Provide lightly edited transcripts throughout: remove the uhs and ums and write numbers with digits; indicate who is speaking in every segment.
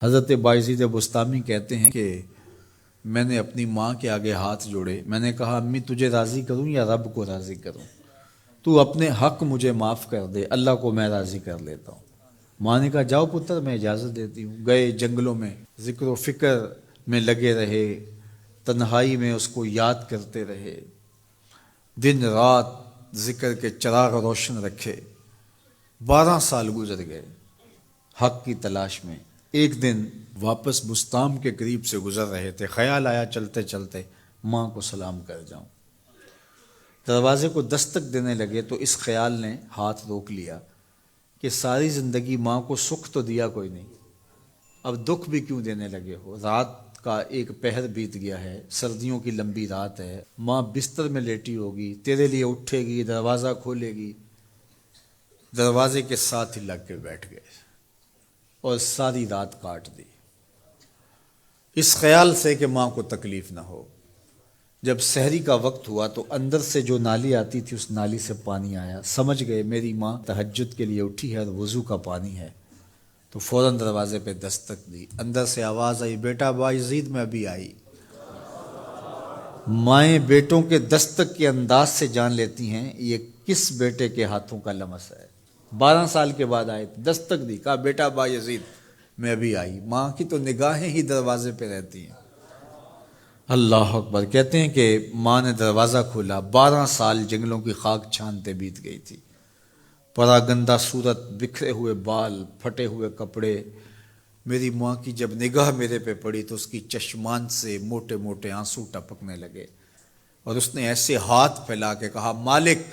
Speaker 1: حضرت بایزید بستامی کہتے ہیں کہ میں نے اپنی ماں کے آگے ہاتھ جوڑے، میں نے کہا امی تجھے راضی کروں یا رب کو راضی کروں؟ تو اپنے حق مجھے معاف کر دے، اللہ کو میں راضی کر لیتا ہوں۔ ماں نے کہا جاؤ پتر میں اجازت دیتی ہوں۔ گئے جنگلوں میں ذکر و فکر میں لگے رہے، تنہائی میں اس کو یاد کرتے رہے، دن رات ذکر کے چراغ روشن رکھے۔ 12 سال گزر گئے حق کی تلاش میں۔ ایک دن واپس بستام کے قریب سے گزر رہے تھے، خیال آیا چلتے چلتے ماں کو سلام کر جاؤں۔ دروازے کو دستک دینے لگے تو اس خیال نے ہاتھ روک لیا کہ ساری زندگی ماں کو سکھ تو دیا کوئی نہیں، اب دکھ بھی کیوں دینے لگے ہو؟ رات کا ایک پہر بیت گیا ہے، سردیوں کی لمبی رات ہے، ماں بستر میں لیٹی ہوگی، تیرے لیے اٹھے گی، دروازہ کھولے گی۔ دروازے کے ساتھ ہی لگ کے بیٹھ گئے اور ساری رات کاٹ دی، اس خیال سے کہ ماں کو تکلیف نہ ہو۔ جب سحری کا وقت ہوا تو اندر سے جو نالی آتی تھی اس نالی سے پانی آیا، سمجھ گئے میری ماں تہجد کے لیے اٹھی ہے اور وضو کا پانی ہے، تو فوراً دروازے پہ دستک دی۔ اندر سے آواز آئی بیٹا بایزید میں ابھی آئی۔ مائیں بیٹوں کے دستک کے انداز سے جان لیتی ہیں یہ کس بیٹے کے ہاتھوں کا لمس ہے۔ 12 سال کے بعد آئے، دستک دی، کہا بیٹا بایزید میں ابھی آئی۔ ماں کی تو نگاہیں ہی دروازے پہ رہتی ہیں۔ اللہ اکبر۔ کہتے ہیں کہ ماں نے دروازہ کھولا، 12 سال جنگلوں کی خاک چھانتے بیت گئی تھی، پراگندہ صورت، بکھرے ہوئے بال، پھٹے ہوئے کپڑے۔ میری ماں کی جب نگاہ میرے پہ پڑی تو اس کی چشمان سے موٹے موٹے آنسو ٹپکنے لگے، اور اس نے ایسے ہاتھ پھیلا کے کہا مالک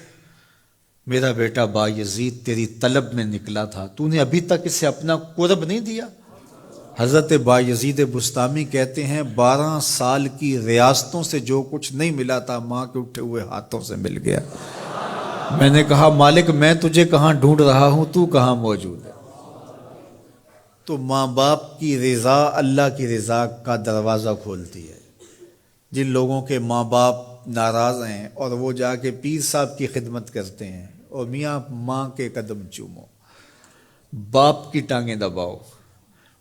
Speaker 1: میرا بیٹا بایزید تیری طلب میں نکلا تھا، تو نے ابھی تک اسے اپنا قرب نہیں دیا۔ حضرت بایزید بستامی کہتے ہیں 12 سال کی ریاستوں سے جو کچھ نہیں ملا تھا ماں کے اٹھے ہوئے ہاتھوں سے مل گیا۔ میں نے کہا مالک میں تجھے کہاں ڈھونڈ رہا ہوں، تو کہاں موجود ہے؟ تو ماں باپ کی رضا اللہ کی رضا کا دروازہ کھولتی ہے۔ جن لوگوں کے ماں باپ ناراض ہیں اور وہ جا کے پیر صاحب کی خدمت کرتے ہیں، اور میاں ماں کے قدم چومو، باپ کی ٹانگیں دباؤ،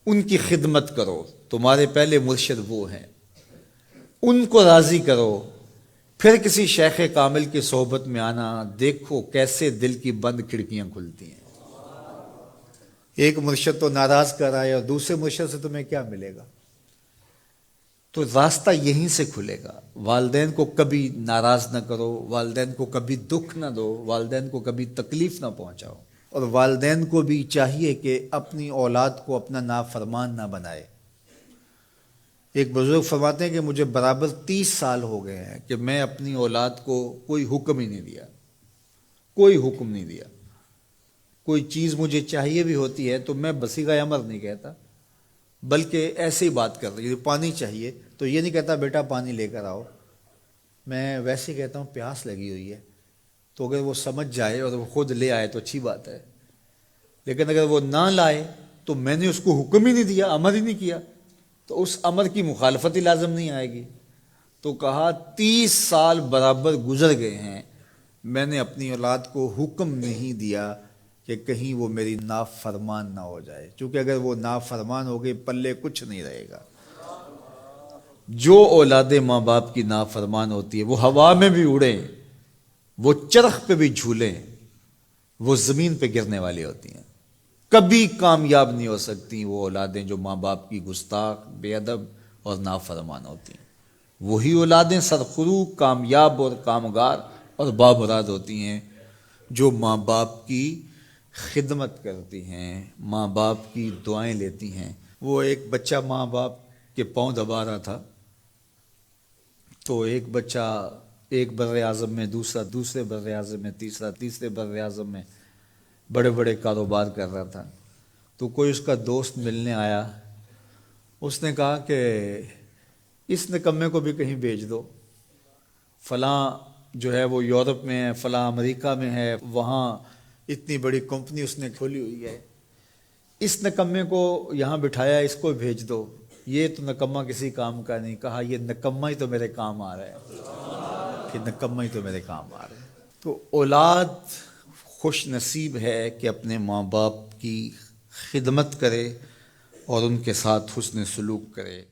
Speaker 1: ان کی خدمت کرو، تمہارے پہلے مرشد وہ ہیں، ان کو راضی کرو، پھر کسی شیخ کامل کی صحبت میں آنا، دیکھو کیسے دل کی بند کھڑکیاں کھلتی ہیں۔ ایک مرشد تو ناراض کر رہا ہے اور دوسرے مرشد سے تمہیں کیا ملے گا؟ تو راستہ یہیں سے کھلے گا۔ والدین کو کبھی ناراض نہ کرو، والدین کو کبھی دکھ نہ دو، والدین کو کبھی تکلیف نہ پہنچاؤ، اور والدین کو بھی چاہیے کہ اپنی اولاد کو اپنا نافرمان نہ بنائے۔ ایک بزرگ فرماتے ہیں کہ مجھے برابر 30 سال ہو گئے ہیں کہ میں اپنی اولاد کو کوئی حکم ہی نہیں دیا، کوئی حکم نہیں دیا۔ کوئی چیز مجھے چاہیے بھی ہوتی ہے تو میں بصیغہ امر نہیں کہتا، بلکہ ایسے ہی بات کر رہی ہے، پانی چاہیے تو یہ نہیں کہتا بیٹا پانی لے کر آؤ، میں ویسے ہی کہتا ہوں پیاس لگی ہوئی ہے، تو اگر وہ سمجھ جائے اور وہ خود لے آئے تو اچھی بات ہے، لیکن اگر وہ نہ لائے تو میں نے اس کو حکم ہی نہیں دیا، امر ہی نہیں کیا، تو اس امر کی مخالفت ہی لازم نہیں آئے گی۔ تو کہا 30 سال برابر گزر گئے ہیں، میں نے اپنی اولاد کو حکم نہیں دیا کہ کہیں وہ میری نافرمان نہ ہو جائے، چونکہ اگر وہ نافرمان ہو گئی پلے کچھ نہیں رہے گا۔ جو اولاد ماں باپ کی نافرمان ہوتی ہے وہ ہوا میں بھی اڑیں، وہ چرخ پہ بھی جھولیں، وہ زمین پہ گرنے والی ہوتی ہیں، کبھی کامیاب نہیں ہو سکتی وہ اولادیں جو ماں باپ کی گستاخ، بے ادب اور نافرمان ہوتی ہیں۔ وہی اولادیں سرخرو، کامیاب اور کامگار اور بامراد ہوتی ہیں جو ماں باپ کی خدمت کرتی ہیں، ماں باپ کی دعائیں لیتی ہیں۔ وہ ایک بچہ ماں باپ کے پاؤں دبا رہا تھا، تو ایک بچہ ایک بر اعظم میں، دوسرا دوسرے بر اعظم میں، تیسرا تیسرے بر اعظم میں بڑے بڑے کاروبار کر رہا تھا۔ تو کوئی اس کا دوست ملنے آیا، اس نے کہا کہ اس نکمے کو بھی کہیں بھیج دو، فلاں جو ہے وہ یورپ میں ہے، فلاں امریکہ میں ہے، وہاں اتنی بڑی کمپنی اس نے کھولی ہوئی ہے، اس نکمے کو یہاں بٹھایا، اس کو بھیج دو، یہ تو نکمہ کسی کام کا نہیں۔ کہا یہ نکمہ ہی تو میرے کام آ رہا ہے، کہ نکمہ ہی تو میرے کام آ رہا ہے۔ تو اولاد خوش نصیب ہے کہ اپنے ماں باپ کی خدمت کرے، اور ان کے ساتھ حسن سلوک کرے۔